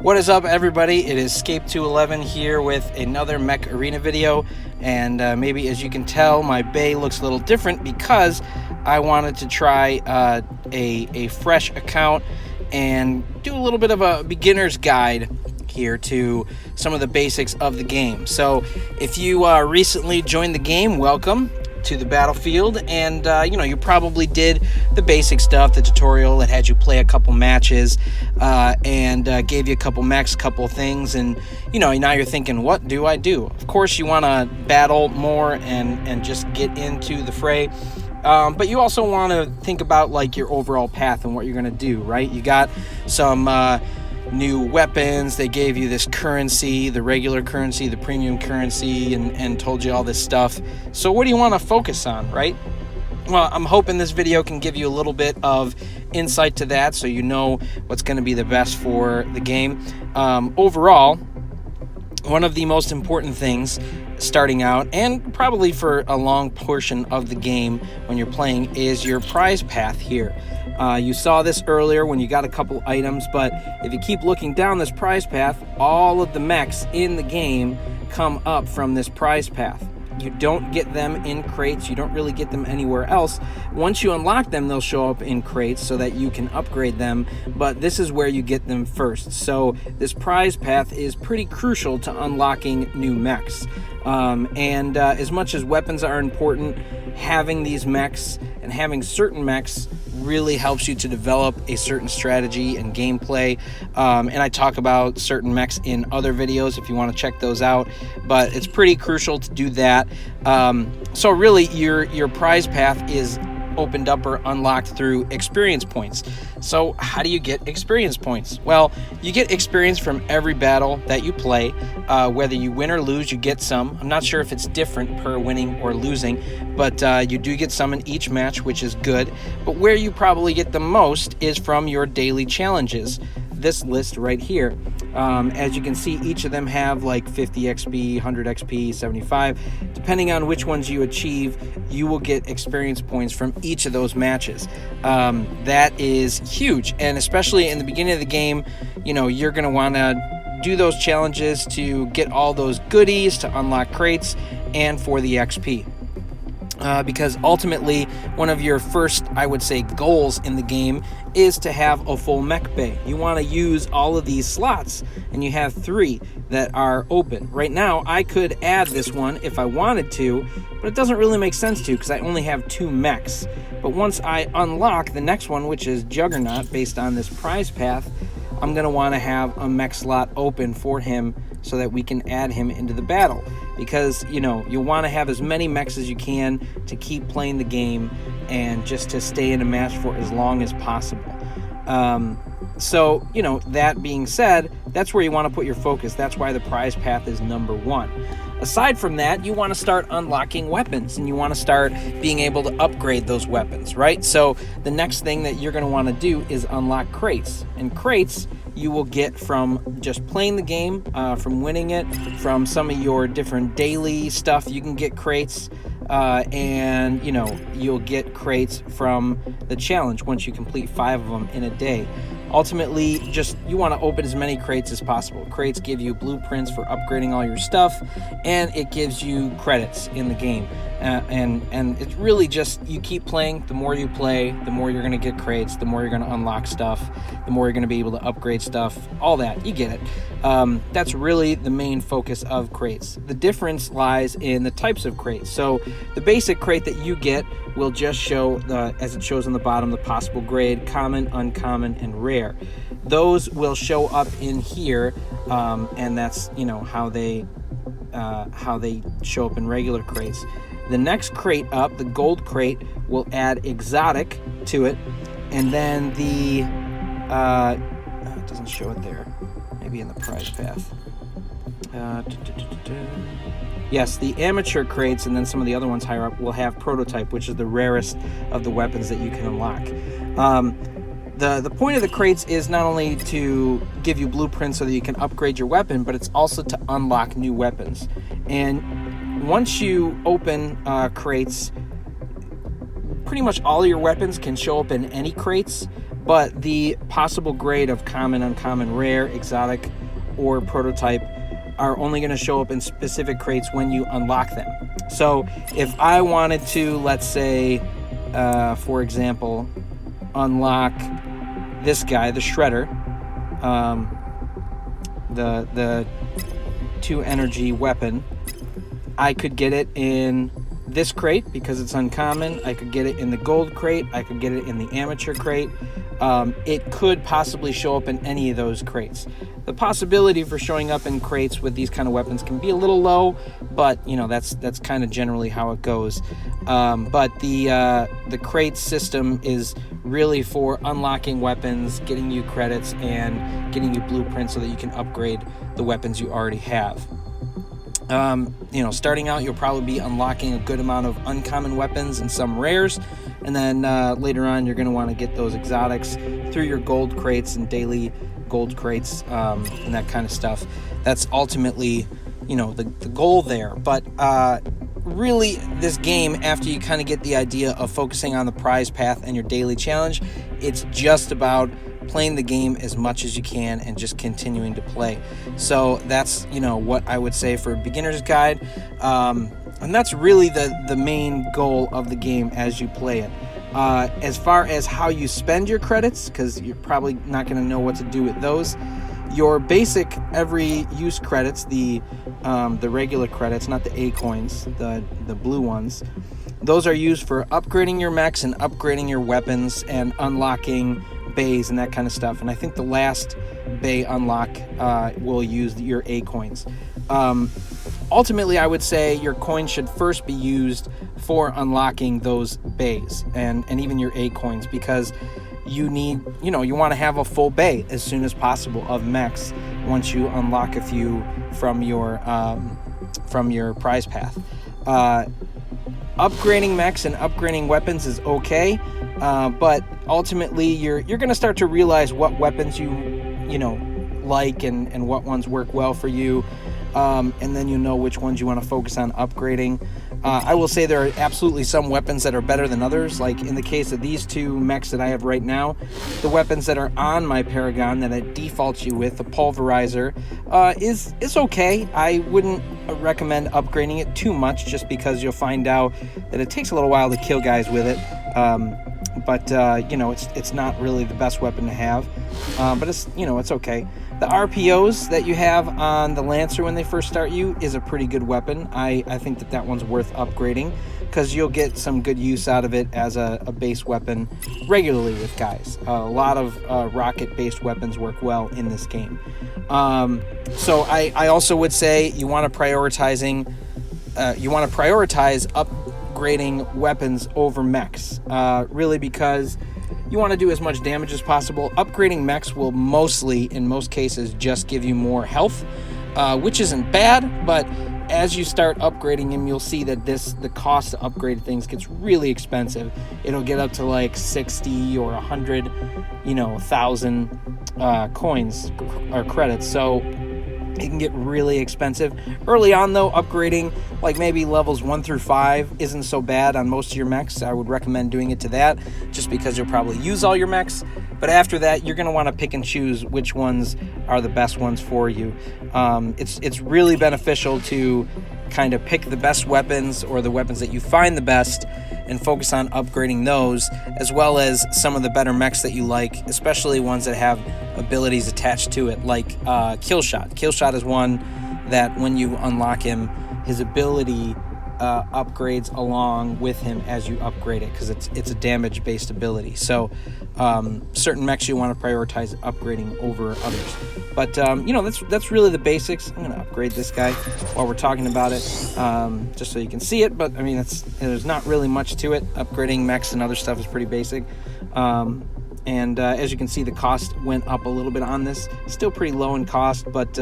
What is up, everybody? It is Scape211 here with another Mech Arena video, and maybe as you can tell, my bay looks a little different because I wanted to try a fresh account and do a little bit of a beginner's guide here to some of the basics of the game. So if you recently joined the game, welcome to the battlefield, and you probably did the basic stuff, the tutorial that had you play a couple matches and gave you a couple mechs, couple things, and now you're thinking, what do I do? Of course you want to battle more and just get into the fray, but you also want to think about like your overall path and what you're going to do, right? You got some new weapons. They gave you this currency, the regular currency, the premium currency, and told you all this stuff. So what do you want to focus on, right? Well, I'm hoping this video can give you a little bit of insight to that, so you know what's going to be the best for the game. Overall, one of the most important things starting out, and probably for a long portion of the game when you're playing, is your prize path here. You saw this earlier when you got a couple items, but if you keep looking down this prize path, all of the mechs in the game come up from this prize path. You don't get them in crates. You don't really get them anywhere else. Once you unlock them, they'll show up in crates so that you can upgrade them, but this is where you get them first. So this prize path is pretty crucial to unlocking new mechs. As much as weapons are important, having these mechs and having certain mechs really helps you to develop a certain strategy and gameplay. And I talk about certain mechs in other videos if you want to check those out, but it's pretty crucial to do that. So really your prize path is opened up or unlocked through experience points. So how do you get experience points? Well, you get experience from every battle that you play. Whether you win or lose, you get some. I'm not sure if it's different per winning or losing, but you do get some in each match, which is good. But where you probably get the most is from your daily challenges. This list right here. As you can see, each of them have like 50 XP, 100 XP, 75. Depending on which ones you achieve, you will get experience points from each of those matches. That is huge, and especially in the beginning of the game, you're going to want to do those challenges to get all those goodies, to unlock crates, and for the XP. Because ultimately, one of your first, I would say, goals in the game is to have a full mech bay. You want to use all of these slots, and you have 3 that are open. Right now, I could add this one if I wanted to, but it doesn't really make sense to because I only have 2 mechs. But once I unlock the next one, which is Juggernaut, based on this prize path, I'm going to want to have a mech slot open for him so that we can add him into the battle. Because, you want to have as many mechs as you can to keep playing the game and just to stay in a match for as long as possible. So, that being said, that's where you want to put your focus. That's why the prize path is number 1. Aside from that, you want to start unlocking weapons, and you want to start being able to upgrade those weapons, right? So the next thing that you're going to want to do is unlock crates. And crates you will get from just playing the game, from winning it, from some of your different daily stuff. You can get crates, and you'll get crates from the challenge once you complete 5 of them in a day. Ultimately, you want to open as many crates as possible. Crates give you blueprints for upgrading all your stuff, and it gives you credits in the game. And it's really just, you keep playing. The more you play, the more you're going to get crates, the more you're going to unlock stuff, the more you're going to be able to upgrade stuff, all that. You get it. That's really the main focus of crates. The difference lies in the types of crates. So the basic crate that you get will just show, as it shows on the bottom, the possible grade, common, uncommon, and rare. Those will show up in here, and that's how they show up in regular crates. The next crate up, the gold crate, will add exotic to it, and then the it doesn't show it there, maybe in the prize path. Yes, the amateur crates and then some of the other ones higher up will have prototype, which is the rarest of the weapons that you can unlock. The point of the crates is not only to give you blueprints so that you can upgrade your weapon, but it's also to unlock new weapons. And once you open crates, pretty much all your weapons can show up in any crates, but the possible grade of common, uncommon, rare, exotic, or prototype are only going to show up in specific crates when you unlock them. So if I wanted to, let's say, for example, unlock this guy, the Shredder, the 2 energy weapon, I could get it in this crate because it's uncommon. I could get it in the gold crate. I could get it in the amateur crate. It could possibly show up in any of those crates. The possibility for showing up in crates with these kind of weapons can be a little low, but you know, that's kind of generally how it goes. But the crate system is really for unlocking weapons, getting you credits, and getting you blueprints so that you can upgrade the weapons you already have. You know, starting out, you'll probably be unlocking a good amount of uncommon weapons and some rares, and then later on, you're going to want to get those exotics through your gold crates and daily gold crates, and that kind of stuff. That's ultimately, you know, the goal there. But really, this game, after you kind of get the idea of focusing on the prize path and your daily challenge, it's just about playing the game as much as you can and just continuing to play. So that's, you know, what I would say for a beginner's guide, and that's really the main goal of the game as you play it. As far as how you spend your credits, because you're probably not going to know what to do with those, your basic every use credits, the regular credits, not the A coins, the blue ones, those are used for upgrading your mechs and upgrading your weapons and unlocking bays and that kind of stuff. And I think the last bay unlock will use your A coins. Ultimately, I would say your coins should first be used for unlocking those bays and even your A coins, because you need, you know, you want to have a full bay as soon as possible of mechs once you unlock a few from your prize path. Upgrading mechs and upgrading weapons is okay, but ultimately you're going to start to realize what weapons you know like and what ones work well for you, and then you know which ones you want to focus on upgrading. I will say there are absolutely some weapons that are better than others. Like in the case of these 2 mechs that I have right now, the weapons that are on my Paragon that it defaults you with, the Pulverizer, is okay. I wouldn't recommend upgrading it too much, just because you'll find out that it takes a little while to kill guys with it. But you know, it's not really the best weapon to have, but it's, you know, it's okay. The RPOs that you have on the Lancer when they first start you is a pretty good weapon. I think that one's worth upgrading, because you'll get some good use out of it as a base weapon regularly with guys. A lot of rocket-based weapons work well in this game. So I also would say you want to prioritize upgrading weapons over mechs, really, because you want to do as much damage as possible. Upgrading mechs will mostly, in most cases, just give you more health, which isn't bad, but as you start upgrading them, you'll see that the cost to upgrade things gets really expensive. It'll get up to like 60 or 100, you know, 1,000 coins or credits. So it can get really expensive. Early on, though, upgrading like maybe levels 1 through 5 isn't so bad on most of your mechs. I would recommend doing it to that, just because you'll probably use all your mechs. But after that, you're going to want to pick and choose which ones are the best ones for you. It's really beneficial to kind of pick the best weapons, or the weapons that you find the best, and focus on upgrading those, as well as some of the better mechs that you like, especially ones that have abilities attached to it, like Killshot. Killshot is one that when you unlock him, his ability upgrades along with him as you upgrade it, because it's a damage-based ability. So certain mechs you want to prioritize upgrading over others. But you know, that's really the basics. I'm going to upgrade this guy while we're talking about it, just so you can see it. But I mean, there's not really much to it. Upgrading mechs and other stuff is pretty basic. And as you can see, the cost went up a little bit on this. Still pretty low in cost, but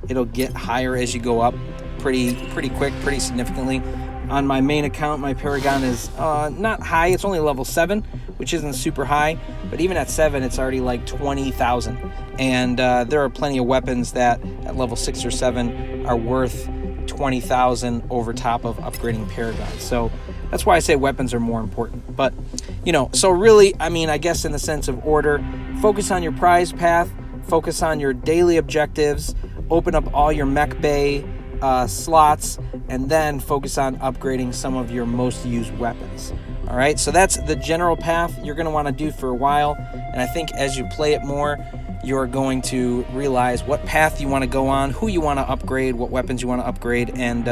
it'll get higher as you go up pretty quick, pretty significantly. On my main account, my Paragon is not high. It's only level 7, which isn't super high. But even at 7, it's already like 20,000. And there are plenty of weapons that at level 6 or 7 are worth 20,000 over top of upgrading Paragon. So that's why I say weapons are more important. But you know, so really, I mean, I guess in the sense of order, focus on your prize path, focus on your daily objectives, open up all your mech bay slots, and then focus on upgrading some of your most used weapons. All right, so that's the general path you're going to want to do for a while, and I think as you play it more, you're going to realize what path you want to go on, who you want to upgrade, what weapons you want to upgrade, and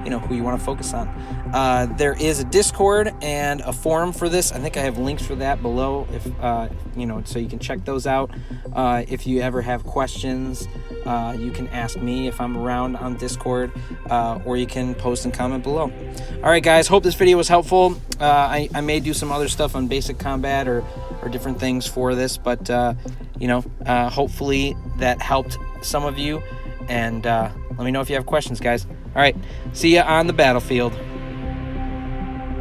you know, who you want to focus on. There is a Discord and a forum for this. I think I have links for that below, if you know, so you can check those out. If you ever have questions, you can ask me if I'm around on Discord, or you can post and comment below. All right, guys, hope this video was helpful. I may do some other stuff on basic combat or different things for this, but you know, hopefully that helped some of you, and let me know if you have questions, guys. All right, see ya on the battlefield.